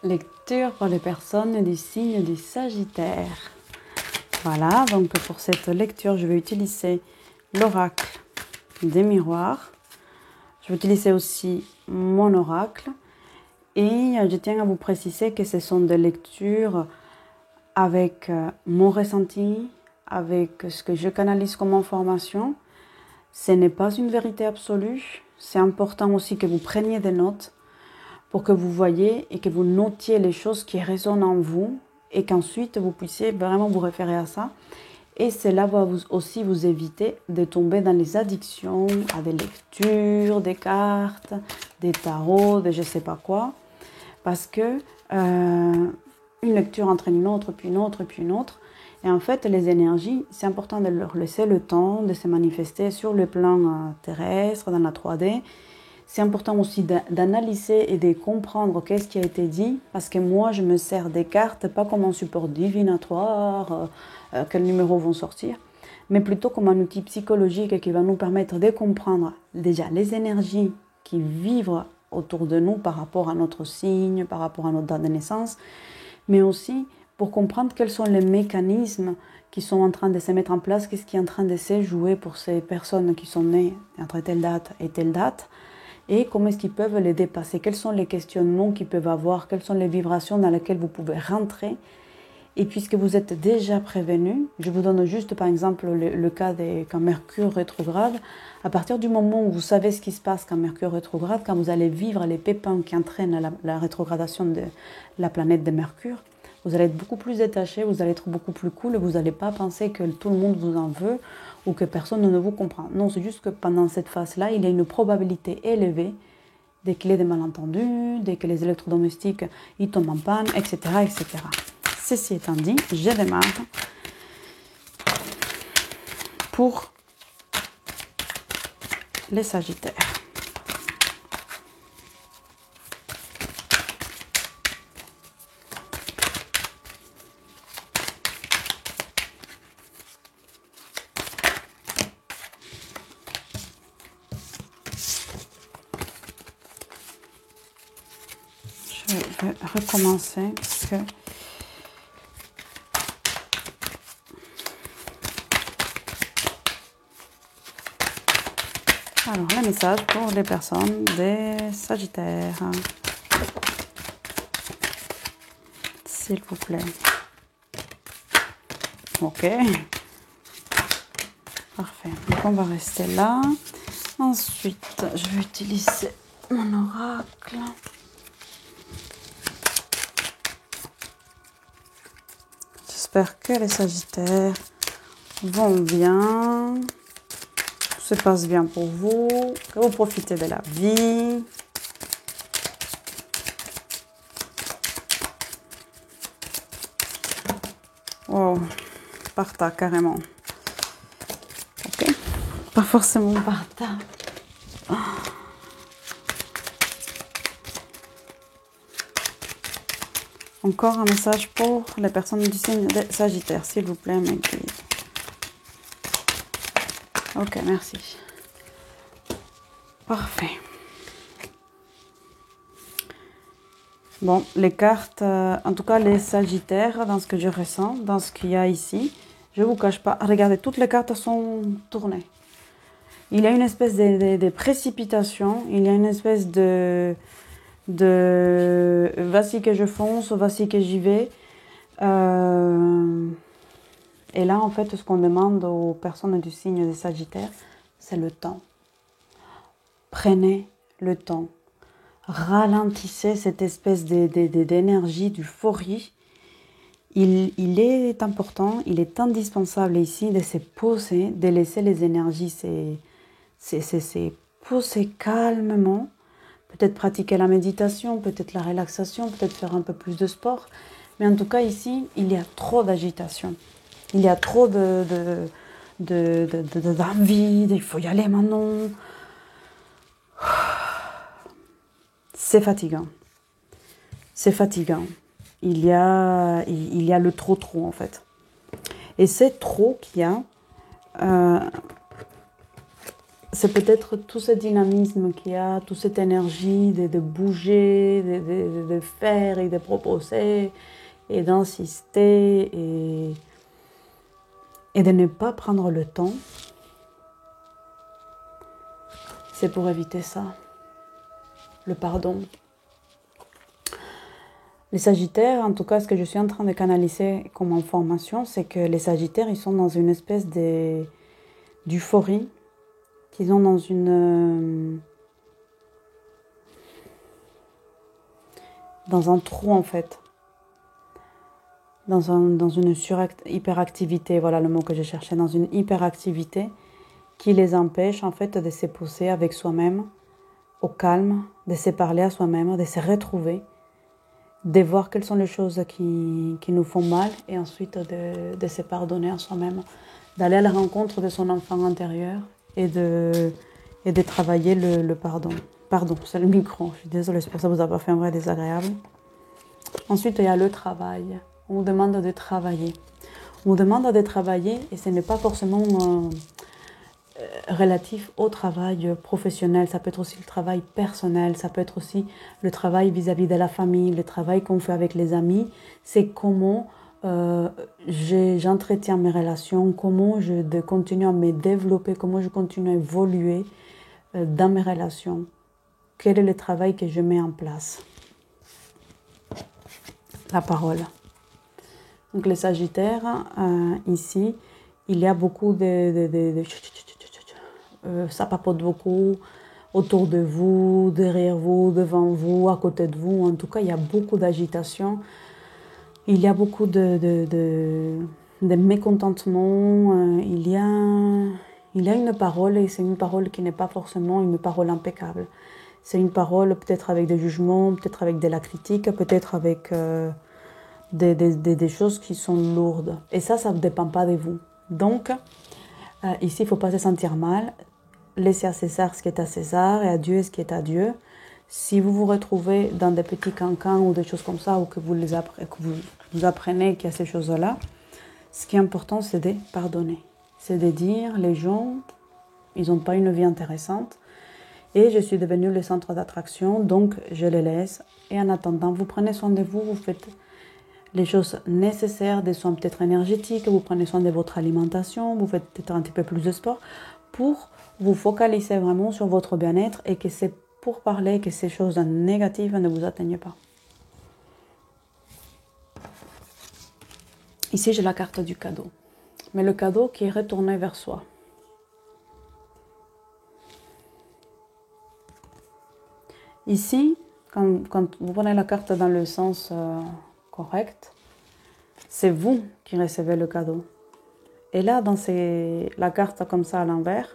Lecture pour les personnes du signe du Sagittaire. Voilà, donc pour cette lecture, je vais utiliser l'oracle des miroirs. Je vais utiliser aussi mon oracle. Et je tiens à vous préciser que ce sont des lectures avec mon ressenti, avec ce que je canalise comme information. Ce n'est pas une vérité absolue. C'est important aussi que vous preniez des notes pour que vous voyez et que vous notiez les choses qui résonnent en vous et qu'ensuite vous puissiez vraiment vous référer à ça. Et cela va aussi vous éviter de tomber dans les addictions à des lectures, des cartes, des tarots, de je ne sais pas quoi. Parce que une lecture entraîne une autre, puis une autre, puis une autre. Et en fait, les énergies, c'est important de leur laisser le temps de se manifester sur le plan terrestre, dans la 3D. C'est important aussi d'analyser et de comprendre qu'est-ce qui a été dit, parce que moi, je me sers des cartes, pas comme un support divinatoire, quels numéros vont sortir, mais plutôt comme un outil psychologique qui va nous permettre de comprendre déjà les énergies qui vivent autour de nous par rapport à notre signe, par rapport à notre date de naissance, mais aussi pour comprendre quels sont les mécanismes qui sont en train de se mettre en place, qu'est-ce qui est en train de se jouer pour ces personnes qui sont nées entre telle date et telle date, et comment est-ce qu'ils peuvent les dépasser, quels sont les questionnements qu'ils peuvent avoir, quelles sont les vibrations dans lesquelles vous pouvez rentrer. Et puisque vous êtes déjà prévenu, je vous donne juste par exemple le cas quand Mercure rétrograde. À partir du moment où vous savez ce qui se passe quand Mercure rétrograde, quand vous allez vivre les pépins qui entraînent la rétrogradation de la planète de Mercure, vous allez être beaucoup plus détaché, vous allez être beaucoup plus cool et vous n'allez pas penser que tout le monde vous en veut ou que personne ne vous comprend. Non, c'est juste que pendant cette phase-là, il y a une probabilité élevée dès qu'il y a des malentendus, dès que les électrodomestiques ils tombent en panne, etc., etc. Ceci étant dit, je démarre pour les Sagittaires. Je vais recommencer parce que alors, le message pour les personnes des Sagittaires. S'il vous plaît. Ok. Parfait. Donc, on va rester là. Ensuite, je vais utiliser mon oracle. J'espère que les Sagittaires vont bien. Se passe bien pour vous, que vous profitez de la vie. Oh, parta carrément. Ok, pas forcément parta. Oh. Encore un message pour les personnes du signe de Sagittaire, s'il vous plaît, mes guides. Ok, merci. Parfait. Bon, les cartes, en tout cas les Sagittaires, dans ce que je ressens, dans ce qu'il y a ici, je ne vous cache pas, regardez, toutes les cartes sont tournées. Il y a une espèce de précipitation, il y a une espèce de voici que je fonce, voici que j'y vais. Et là, en fait, ce qu'on demande aux personnes du signe des Sagittaires, c'est le temps. Prenez le temps. Ralentissez cette espèce d'énergie, d'euphorie. Il est important, il est indispensable ici de se poser, de laisser les énergies se poser calmement. Peut-être pratiquer la méditation, peut-être la relaxation, peut-être faire un peu plus de sport. Mais en tout cas, ici, il y a trop d'agitation. Il y a trop d'envie, il faut y aller maintenant. C'est fatigant. C'est fatigant. Il y a le trop en fait. Et c'est trop qu'il y a, c'est peut-être tout ce dynamisme qu'il y a, toute cette énergie de bouger, de faire et de proposer et d'insister et de ne pas prendre le temps. C'est pour éviter ça, le pardon. Les Sagittaires, en tout cas, ce que je suis en train de canaliser comme information, c'est que les Sagittaires, ils sont dans une espèce d'euphorie, qu'ils sont dans un trou en fait, dans une hyperactivité, voilà le mot que je cherchais, dans une hyperactivité qui les empêche en fait de se poser avec soi-même, au calme, de se parler à soi-même, de se retrouver, de voir quelles sont les choses qui nous font mal et ensuite de se pardonner à soi-même, d'aller à la rencontre de son enfant intérieur et de travailler le pardon. Pardon, c'est le micro, je suis désolée, c'est pour ça que vous avez fait un vrai désagréable. Ensuite, il y a le travail. On vous demande de travailler. On vous demande de travailler et ce n'est pas forcément relatif au travail professionnel. Ça peut être aussi le travail personnel, ça peut être aussi le travail vis-à-vis de la famille, le travail qu'on fait avec les amis. C'est comment j'entretiens mes relations, comment je continue à me développer, comment je continue à évoluer dans mes relations. Quel est le travail que je mets en place? La parole. Donc les Sagittaires, ici, il y a beaucoup ça papote beaucoup autour de vous, derrière vous, devant vous, à côté de vous. En tout cas, il y a beaucoup d'agitation. Il y a beaucoup de mécontentement. Il y a une parole et c'est une parole qui n'est pas forcément une parole impeccable. C'est une parole peut-être avec des jugements, peut-être avec de la critique, peut-être avec des choses qui sont lourdes. Et ça ne dépend pas de vous. Donc, ici, il ne faut pas se sentir mal. Laissez à César ce qui est à César et à Dieu ce qui est à Dieu. Si vous vous retrouvez dans des petits cancans ou des choses comme ça, ou que vous apprenez qu'il y a ces choses-là, ce qui est important, c'est de pardonner. C'est de dire, les gens, ils n'ont pas une vie intéressante. Et je suis devenue le centre d'attraction, donc je les laisse. Et en attendant, vous prenez soin de vous, vous faites les choses nécessaires, des soins peut-être énergétiques, vous prenez soin de votre alimentation, vous faites peut-être un petit peu plus de sport pour vous focaliser vraiment sur votre bien-être et que c'est pour parler que ces choses négatives ne vous atteignent pas. Ici, j'ai la carte du cadeau. Mais le cadeau qui est retourné vers soi. Ici, quand vous prenez la carte dans le sens correct, c'est vous qui recevez le cadeau. Et là, dans la carte comme ça à l'envers,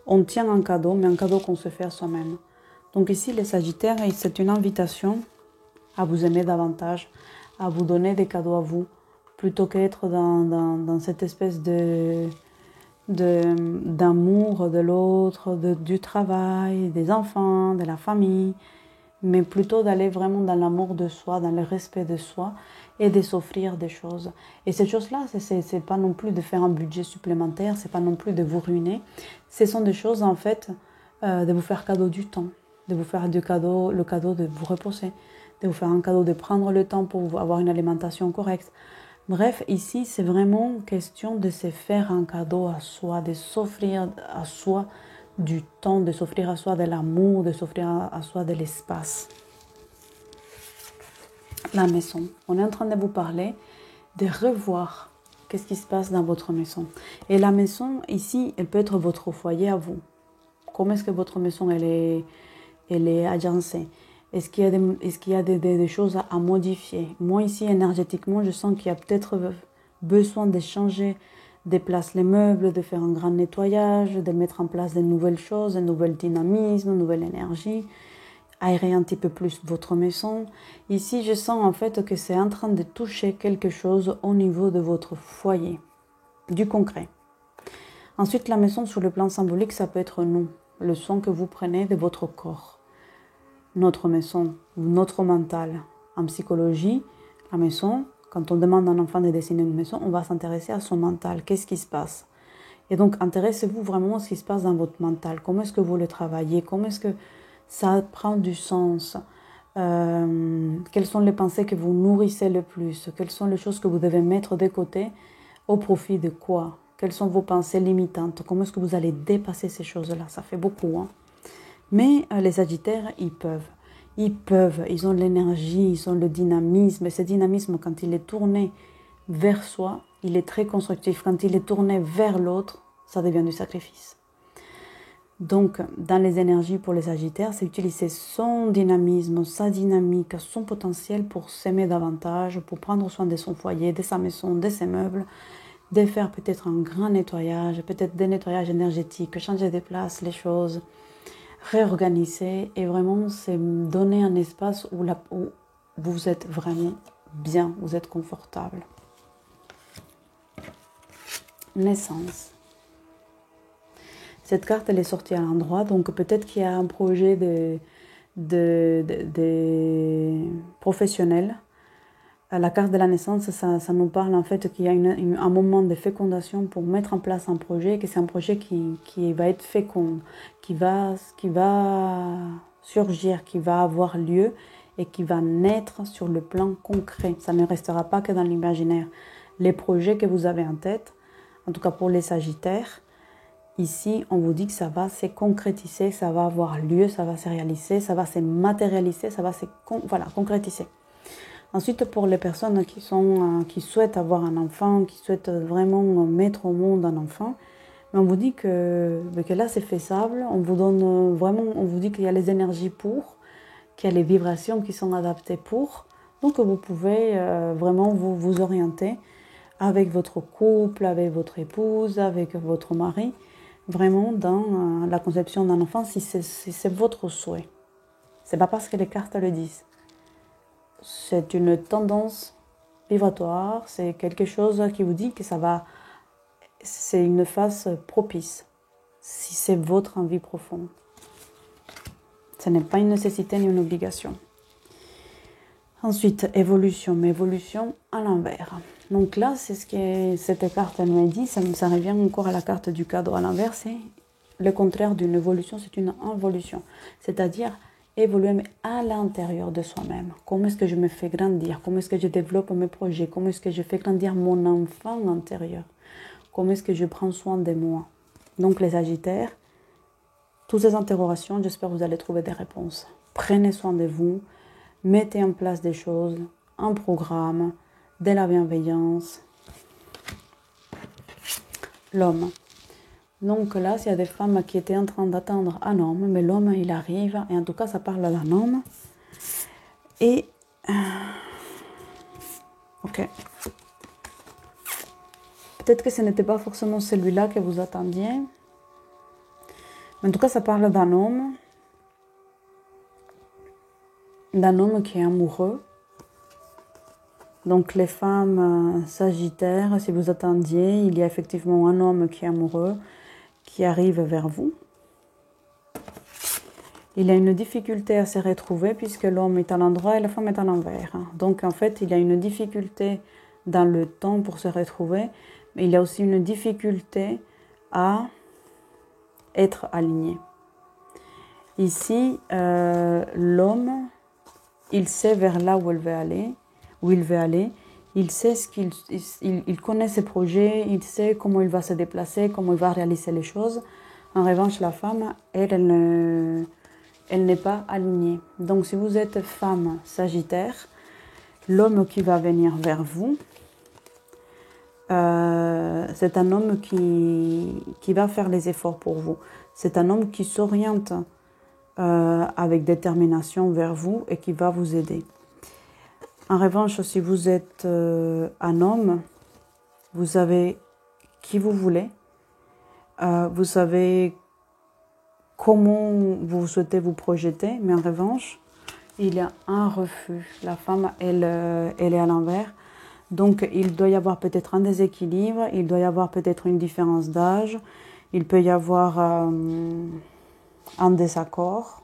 on tient un cadeau, mais un cadeau qu'on se fait à soi-même. Donc ici, les Sagittaires, c'est une invitation à vous aimer davantage, à vous donner des cadeaux à vous, plutôt qu'être dans cette espèce d'amour de l'autre, du travail, des enfants, de la famille, mais plutôt d'aller vraiment dans l'amour de soi, dans le respect de soi et de s'offrir des choses. Et ces choses-là, c'est pas non plus de faire un budget supplémentaire, c'est pas non plus de vous ruiner. Ce sont des choses en fait de vous faire cadeau du temps, de vous faire le cadeau de vous reposer, de vous faire un cadeau de prendre le temps pour avoir une alimentation correcte. Bref, ici, c'est vraiment question de se faire un cadeau à soi, de s'offrir à soi du temps, de s'offrir à soi de l'amour, de s'offrir à soi de l'espace. La maison. On est en train de vous parler de revoir qu'est-ce qui se passe dans votre maison. Et la maison, ici, elle peut être votre foyer à vous. Comment est-ce que votre maison, elle est agencée? Est-ce qu'il y a des choses à modifier? Moi, ici, énergétiquement, je sens qu'il y a peut-être besoin de changer des places les meubles, de faire un grand nettoyage, de mettre en place de nouvelles choses, de nouveaux dynamismes, de nouvelle énergie, aérer un petit peu plus votre maison. Ici, je sens en fait que c'est en train de toucher quelque chose au niveau de votre foyer, du concret. Ensuite, la maison, sur le plan symbolique, ça peut être nous, le son que vous prenez de votre corps. Notre maison, notre mental. En psychologie, la maison, quand on demande à un enfant de dessiner une maison, on va s'intéresser à son mental. Qu'est-ce qui se passe? Et donc, intéressez-vous vraiment à ce qui se passe dans votre mental. Comment est-ce que vous le travaillez? Comment est-ce que ça prend du sens? Quelles sont les pensées que vous nourrissez le plus? Quelles sont les choses que vous devez mettre de côté au profit de quoi? Quelles sont vos pensées limitantes? Comment est-ce que vous allez dépasser ces choses-là? Ça fait beaucoup, hein? Mais les Sagittaires, ils peuvent. Ils ont l'énergie, ils ont le dynamisme. Et ce dynamisme, quand il est tourné vers soi, il est très constructif. Quand il est tourné vers l'autre, ça devient du sacrifice. Donc, dans les énergies pour les Sagittaires, c'est utiliser son dynamisme, sa dynamique, son potentiel pour s'aimer davantage, pour prendre soin de son foyer, de sa maison, de ses meubles, de faire peut-être un grand nettoyage, peut-être des nettoyages énergétiques, changer de place les choses, réorganiser et vraiment c'est donner un espace où vous êtes vraiment bien, vous êtes confortable. Naissance. Cette carte, elle est sortie à l'endroit, donc peut-être qu'il y a un projet de professionnel. La carte de la naissance, ça nous parle en fait qu'il y a un moment de fécondation pour mettre en place un projet, que c'est un projet qui va être fécond, qui va surgir, qui va avoir lieu et qui va naître sur le plan concret. Ça ne restera pas que dans l'imaginaire. Les projets que vous avez en tête, en tout cas pour les Sagittaires, ici, on vous dit que ça va se concrétiser, ça va avoir lieu, ça va se réaliser, ça va se matérialiser, ça va se concrétiser. Ensuite, pour les personnes qui souhaitent avoir un enfant, qui souhaitent vraiment mettre au monde un enfant, on vous dit que là, c'est faisable. On vous donne vraiment, on vous dit qu'il y a les énergies pour, qu'il y a les vibrations qui sont adaptées pour. Donc, vous pouvez vraiment vous orienter avec votre couple, avec votre épouse, avec votre mari, vraiment dans la conception d'un enfant, si c'est votre souhait. C'est pas parce que les cartes le disent. C'est une tendance vibratoire, c'est quelque chose qui vous dit que c'est une phase propice, si c'est votre envie profonde. Ce n'est pas une nécessité ni une obligation. Ensuite, évolution, mais évolution à l'envers. Donc là, c'est ce que cette carte nous dit, ça revient encore à la carte du cadre à l'envers, c'est le contraire d'une évolution, c'est une involution. C'est-à-dire évoluer mais à l'intérieur de soi-même. Comment est-ce que je me fais grandir? Comment est-ce que je développe mes projets? Comment est-ce que je fais grandir mon enfant intérieur? Comment est-ce que je prends soin de moi? Donc les Sagittaires, toutes ces interrogations, j'espère que vous allez trouver des réponses. Prenez soin de vous, mettez en place des choses, un programme, de la bienveillance. L'homme. Donc là, il y a des femmes qui étaient en train d'attendre un homme, mais l'homme, il arrive, et en tout cas, ça parle d'un homme. Et... ok. Peut-être que ce n'était pas forcément celui-là que vous attendiez. Mais en tout cas, ça parle d'un homme. D'un homme qui est amoureux. Donc les femmes sagittaires, si vous attendiez, il y a effectivement un homme qui est amoureux, qui arrive vers vous. Il a une difficulté à se retrouver puisque l'homme est à l'endroit et la femme est à l'envers. Donc en fait, il y a une difficulté dans le temps pour se retrouver, mais il y a aussi une difficulté à être aligné. Ici, l'homme, il sait vers là où il veut aller, il sait il connaît ses projets, il sait comment il va se déplacer, comment il va réaliser les choses. En revanche, la femme, elle n'est pas alignée. Donc, si vous êtes femme sagittaire, l'homme qui va venir vers vous, c'est un homme qui va faire les efforts pour vous. C'est un homme qui s'oriente avec détermination vers vous et qui va vous aider. En revanche, si vous êtes un homme, vous savez qui vous voulez, vous savez comment vous souhaitez vous projeter, mais en revanche, il y a un refus. La femme, elle est à l'envers. Donc, il doit y avoir peut-être un déséquilibre, il doit y avoir peut-être une différence d'âge, il peut y avoir un désaccord,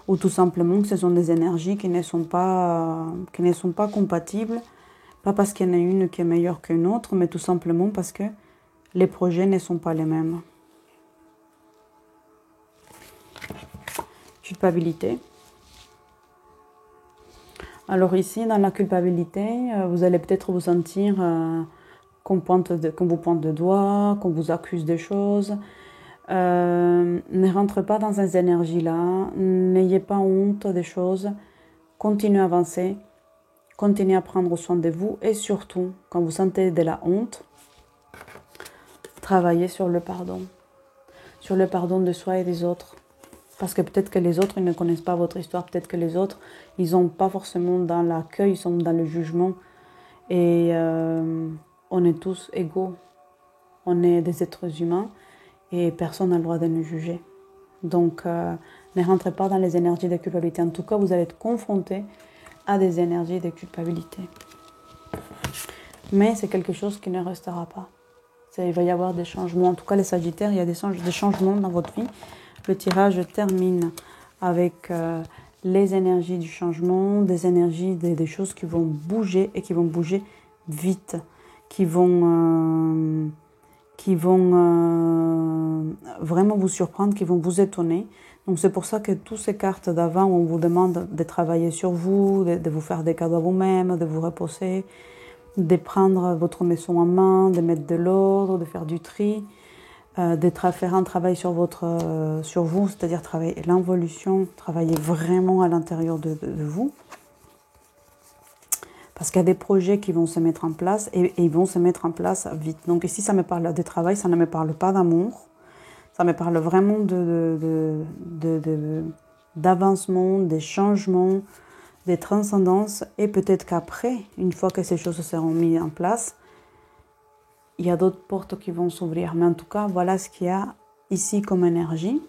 ou tout simplement que ce sont des énergies qui ne sont pas compatibles, pas parce qu'il y en a une qui est meilleure qu'une autre, mais tout simplement parce que Les projets ne sont pas les mêmes. Culpabilité. Alors ici, dans la culpabilité, vous allez peut-être vous sentir qu'on vous pointe de doigts, qu'on vous accuse de choses. Ne rentrez pas dans ces énergies-là. N'ayez pas honte des choses. Continuez à avancer. Continuez à prendre soin de vous. Et surtout, quand vous sentez de la honte, travaillez sur le pardon. Sur le pardon de soi et des autres. Parce que peut-être que les autres, ils ne connaissent pas votre histoire. Peut-être que les autres, ils sont pas forcément dans l'accueil, ils sont dans le jugement. Et on est tous égaux. On est des êtres humains et personne n'a le droit de nous juger. Donc, ne rentrez pas dans les énergies de culpabilité. En tout cas, vous allez être confronté à des énergies de culpabilité. Mais c'est quelque chose qui ne restera pas. Il va y avoir des changements. En tout cas, les Sagittaires, il y a des changements dans votre vie. Le tirage termine avec les énergies du changement, des énergies, des choses qui vont bouger et qui vont bouger vite, qui vont vraiment vous surprendre, qui vont vous étonner. Donc c'est pour ça que toutes ces cartes d'avant, on vous demande de travailler sur vous, de vous faire des cadeaux à vous-même, de vous reposer, de prendre votre maison en main, de mettre de l'ordre, de faire du tri, de faire un travail sur vous, c'est-à-dire travailler l'involution, travailler vraiment à l'intérieur de vous. Parce qu'il y a des projets qui vont se mettre en place et ils vont se mettre en place vite. Donc ici, ça me parle de travail, ça ne me parle pas d'amour. Ça me parle vraiment d'avancement, des changements, des transcendances. Et peut-être qu'après, une fois que ces choses seront mises en place, il y a d'autres portes qui vont s'ouvrir. Mais en tout cas, voilà ce qu'il y a ici comme énergie.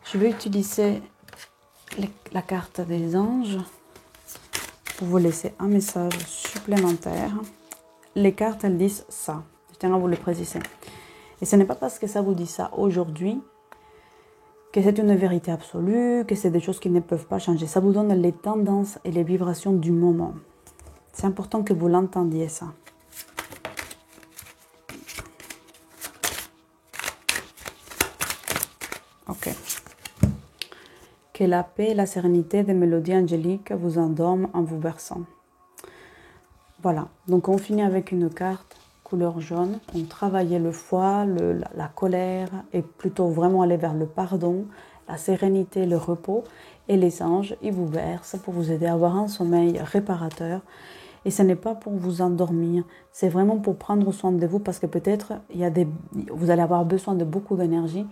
Je vais utiliser la carte des anges pour vous laisser un message supplémentaire. Les cartes, elles disent ça. Je tiens à vous le préciser. Et ce n'est pas parce que ça vous dit ça aujourd'hui que c'est une vérité absolue, que c'est des choses qui ne peuvent pas changer. Ça vous donne les tendances et les vibrations du moment. C'est important que vous l'entendiez, ça. Ok. Que la paix et la sérénité des mélodies angéliques vous endorment en vous berçant. Voilà. Donc on finit avec une carte couleur jaune. On travaillait le foie, la colère et plutôt vraiment aller vers le pardon, la sérénité, le repos. Et les anges, ils vous bercent pour vous aider à avoir un sommeil réparateur. Et ce n'est pas pour vous endormir, c'est vraiment pour prendre soin de vous parce que peut-être vous allez avoir besoin de beaucoup d'énergie.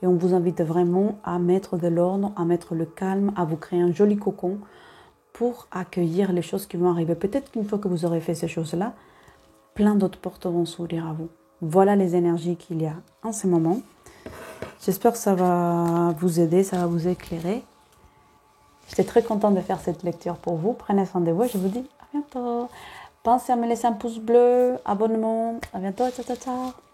Et on vous invite vraiment à mettre de l'ordre, à mettre le calme, à vous créer un joli cocon pour accueillir les choses qui vont arriver. Peut-être qu'une fois que vous aurez fait ces choses-là, plein d'autres portes vont s'ouvrir à vous. Voilà les énergies qu'il y a en ce moment. J'espère que ça va vous aider, ça va vous éclairer. J'étais très contente de faire cette lecture pour vous. Prenez soin de vous et je vous dis à bientôt. Pensez à me laisser un pouce bleu, abonnement. À bientôt, ciao, ciao, ciao.